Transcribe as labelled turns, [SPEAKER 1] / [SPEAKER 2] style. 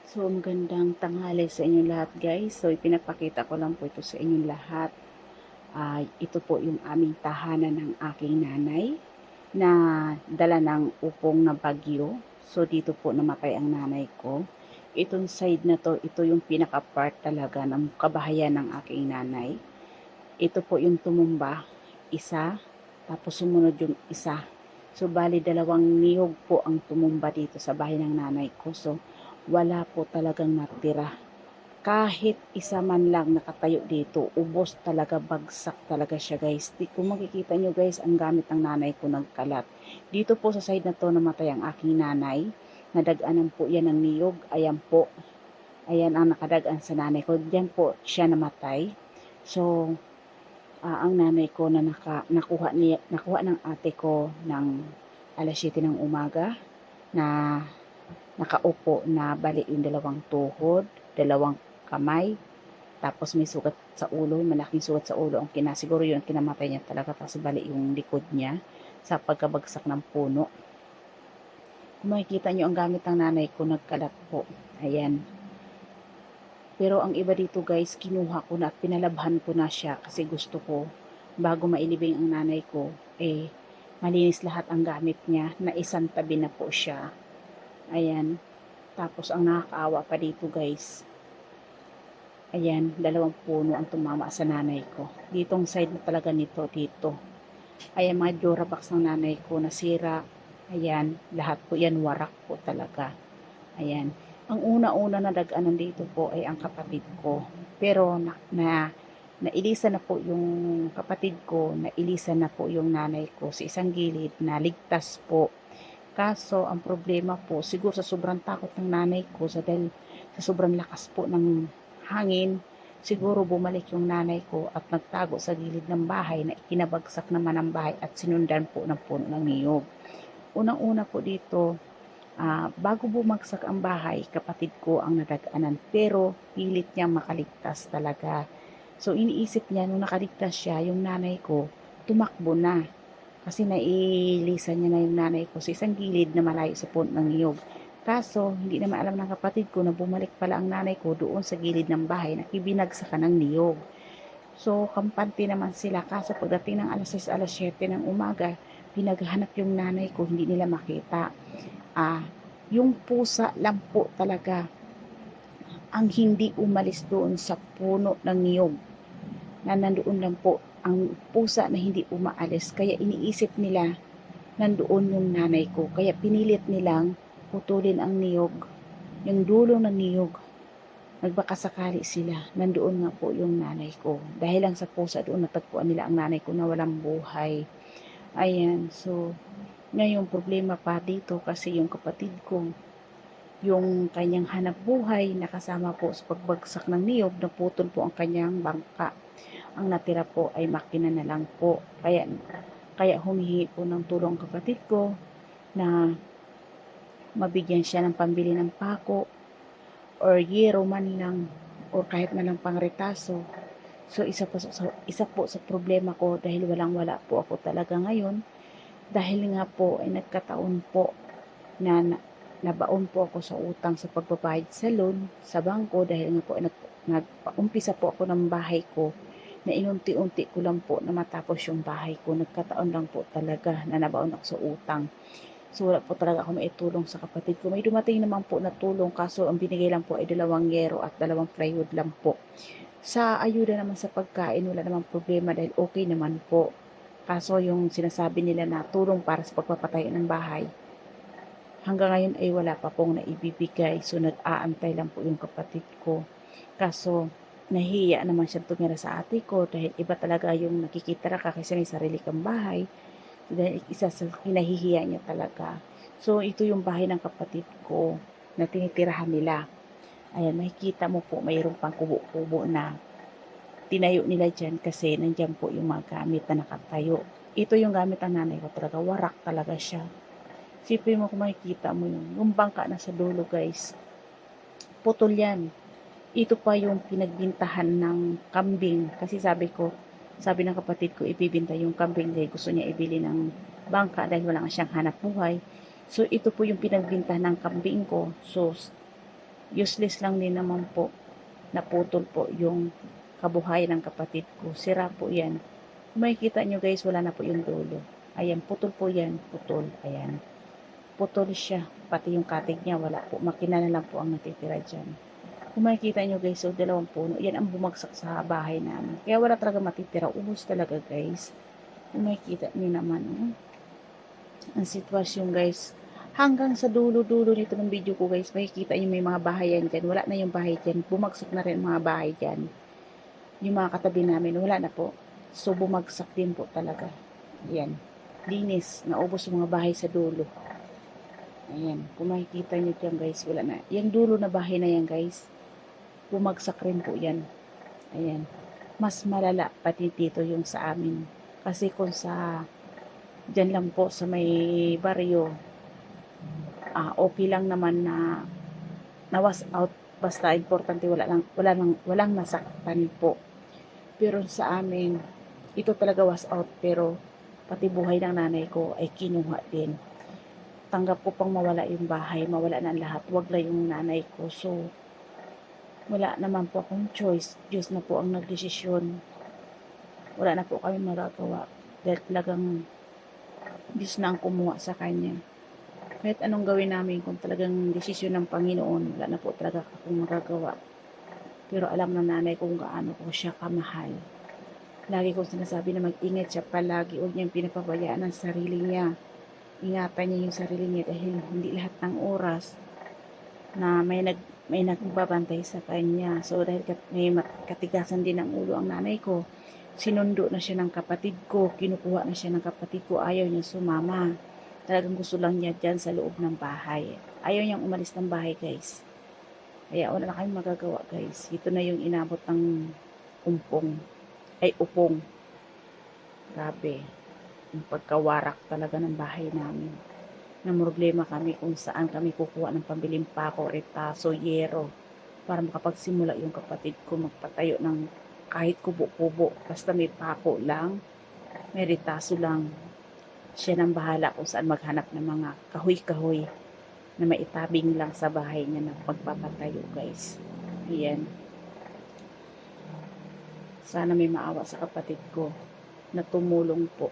[SPEAKER 1] So, magandang tanghali sa inyong lahat guys. So, ipinapakita ko lang po ito sa inyong lahat. Ito po yung aming tahanan ng aking nanay na dala ng upong na bagyo. So, dito po namatay ang nanay ko. Itong side na to, ito yung pinaka-part talaga ng kabahayan ng aking nanay. Ito po yung tumumba, isa, tapos sumunod yung isa. So, bali dalawang niyog po ang tumumba dito sa bahay ng nanay ko. So, wala po talagang natira. Kahit isa man lang nakatayo dito, ubos talaga, bagsak talaga siya guys. Kung makikita nyo guys, ang gamit ng nanay ko nagkalat. Dito po sa side na to namatay ang aking nanay. Nadaganan po yan ng niyog. Ayan po. Ayan ang nakadagan sa nanay ko. Diyan po siya namatay. So, ang nanay ko na nakuha ng ate ko ng alas 7 ng umaga na nakaupo na bali yung dalawang tuhod, dalawang kamay, tapos may sugat sa ulo, malaking sugat sa ulo. Siguro yun, kinamatay niya talaga. Tapos bali yung likod niya sa pagkabagsak ng puno. Kung makikita nyo, ang gamit ng nanay ko nagkalat po. Ayan. Pero ang iba dito guys, kinuha ko na at pinalabhan ko na siya kasi gusto ko, bago mailibing ang nanay ko, malinis lahat ang gamit niya, na isang tabi na po siya. Ayan. Tapos ang nakakaawa pa dito guys, ayan, dalawang puno ang tumama sa nanay ko. Ditong side na talaga nito, dito. Ayan, mga Durabox ng nanay ko nasira. Ayan, lahat po yan warak po talaga. Ayan. Ang una-una na daganan dito po ay ang kapatid ko. Pero nailisa na po yung kapatid ko, nailisa na po yung nanay ko sa isang gilid na ligtas po. Kaso, ang problema po, siguro sa sobrang takot ng nanay ko, dahil sa sobrang lakas po ng hangin, siguro bumalik yung nanay ko at nagtago sa gilid ng bahay na ikinabagsak naman ang bahay at sinundan po ng puno ng niyog. Unang-una po dito, bago bumagsak ang bahay, kapatid ko ang nadaganan, pero pilit niyang makaligtas talaga. So iniisip niya nung nakaligtas siya, yung nanay ko, tumakbo na. Kasi nailisan niya na yung nanay ko sa isang gilid na malayo sa puno ng niyog. Kaso, hindi naman alam ng kapatid ko na bumalik pala ang nanay ko doon sa gilid ng bahay na ibinagsakan ng niyog. So, kampante naman sila. Kaso, pagdating ng alas 6, alas 7 ng umaga, pinaghanap yung nanay ko, hindi nila makita. Yung pusa lang po talaga ang hindi umalis doon sa puno ng niyog, na nandoon lang po ang pusa na hindi umaalis. Kaya iniisip nila nandoon yung nanay ko. Kaya pinilit nilang putulin ang niyog, yung dulo ng niyog. Nagbaka sakali sila, nandoon nga po yung nanay ko. Dahil lang sa pusa doon natagpuan nila ang nanay ko na walang buhay. Ayan, so ngayon problema pa dito kasi yung kapatid ko, yung kanyang hanap buhay nakasama po sa pagbagsak ng niyog, naputol po ang kanyang bangka. Ang natira po ay makina na lang po. Kaya humihingi po ng tulong kapatid ko na mabigyan siya ng pambili ng pako or yero man lang or kahit man lang pangretaso. So isa po sa problema ko dahil walang-wala po ako talaga ngayon, dahil nga po ay nagkataon po na nabaon po ako sa utang sa pagbabayad sa loan sa bangko, dahil nga po nagpaumpisa po ako ng bahay ko na inunti-unti ko lang po na matapos yung bahay ko. Nagkataon lang po talaga na nabaon ako sa utang. So wala po talaga ako maitulong sa kapatid ko. May dumating naman po na tulong, kaso ang binigay lang po ay 2 yero at 2 plywood lang po. Sa ayuda naman sa pagkain, wala namang problema dahil okay naman po. Kaso yung sinasabi nila na tulong para sa pagpapatayo ng bahay, hanggang ngayon ay wala pa pong naibibigay. So nag-aantay lang po yung kapatid ko. Kaso nahihiya naman siyang tumira sa ate ko dahil iba talaga yung nakikita ka kasi may sarili kang bahay. Dahil isa sa hinahihiya niya talaga. So ito yung bahay ng kapatid ko na tinitirahan nila. Ayan, makikita mo po mayroon pang kubo-kubo na tinayo nila dyan kasi nandyan po yung mga gamit na nakatayo. Ito yung gamit ng nanay ko talaga. Warak talaga siya. Sipin mo kung makikita mo yung bangka na sa dulo guys. Putol yan. Ito pa yung pinagbintahan ng kambing. Kasi sabi ng kapatid ko, ibibinta yung kambing dahil gusto niya ibili ng bangka dahil wala nga siyang hanap buhay. So, ito po yung pinagbintahan ng kambing ko. So, Useless lang din naman po. Naputol po yung kabuhayan ng kapatid ko. Sira po yan. Kung makikita nyo guys, wala na po yung dulo. Ayan, putol po yan. Putol. Ayan. Putol siya. Pati yung katig niya, wala po. Makina na lang po ang natitira dyan. Kung makikita nyo guys, so dalawang puno. Yan ang bumagsak sa bahay namin. Kaya wala talaga matitira. Ubus talaga guys. Kung makikita nyo naman, ang sitwasyon guys. Hanggang sa dulo-dulo nito ng video ko guys, makikita nyo may mga bahay yan dyan. Wala na yung bahay dyan. Bumagsak na rin mga bahay dyan. Yung mga katabi namin, wala na po. So, bumagsak din po talaga. Ayan. Linis. Naubos yung mga bahay sa dulo. Ayan. Kung makikita nyo dyan guys, wala na. Yung dulo na bahay na yan guys, bumagsak rin po yan. Ayan. Mas malala pati dito yung sa amin. Kasi kung sa dyan lang po sa may baryo, okay lang naman na was out. Basta importante walang nasaktan po. Pero sa amin, ito talaga was out. Pero pati buhay ng nanay ko ay kinuha din. Tanggap ko pang mawala yung bahay, mawala na lahat. Wag lang yung nanay ko. So, wala naman po akong choice. Diyos na po ang nagdesisyon. Wala na po kami magagawa. Dahil talagang Diyos na ang kumuha sa kanya. Kahit anong gawin namin, kung talagang desisyon ng Panginoon, wala na po talaga akong magagawa. Pero alam ng nanay kung gaano ko siya kamahal. Lagi kong sinasabi na mag-ingat siya palagi. Huwag niyang pinapabayaan ang sarili niya. Ingatan niya yung sarili niya dahil hindi lahat ng oras na may nagbabantay sa kanya. So dahil may katigasan din ang ulo ang nanay ko, sinundo na siya ng kapatid ko, kinukuha na siya ng kapatid ko, ayaw niya sumama. Talagang gusto lang niya dyan sa loob ng bahay. Ayaw niyang umalis ng bahay guys. Kaya wala na kayong magagawa guys. Ito na yung inabot ng upong. Grabe. Yung pagkawarak talaga ng bahay namin. Na problema kami kung saan kami kukuha ng pambiling pako, retaso, yero. Para makapagsimula yung kapatid ko magpatayo ng kahit kubo-kubo. Basta may pako lang, may retaso lang. Siya nang bahala kung saan maghanap ng mga kahoy-kahoy na maitabing lang sa bahay niya ng pagpapatayo guys. Ayan. Sana may maawa sa kapatid ko na tumulong po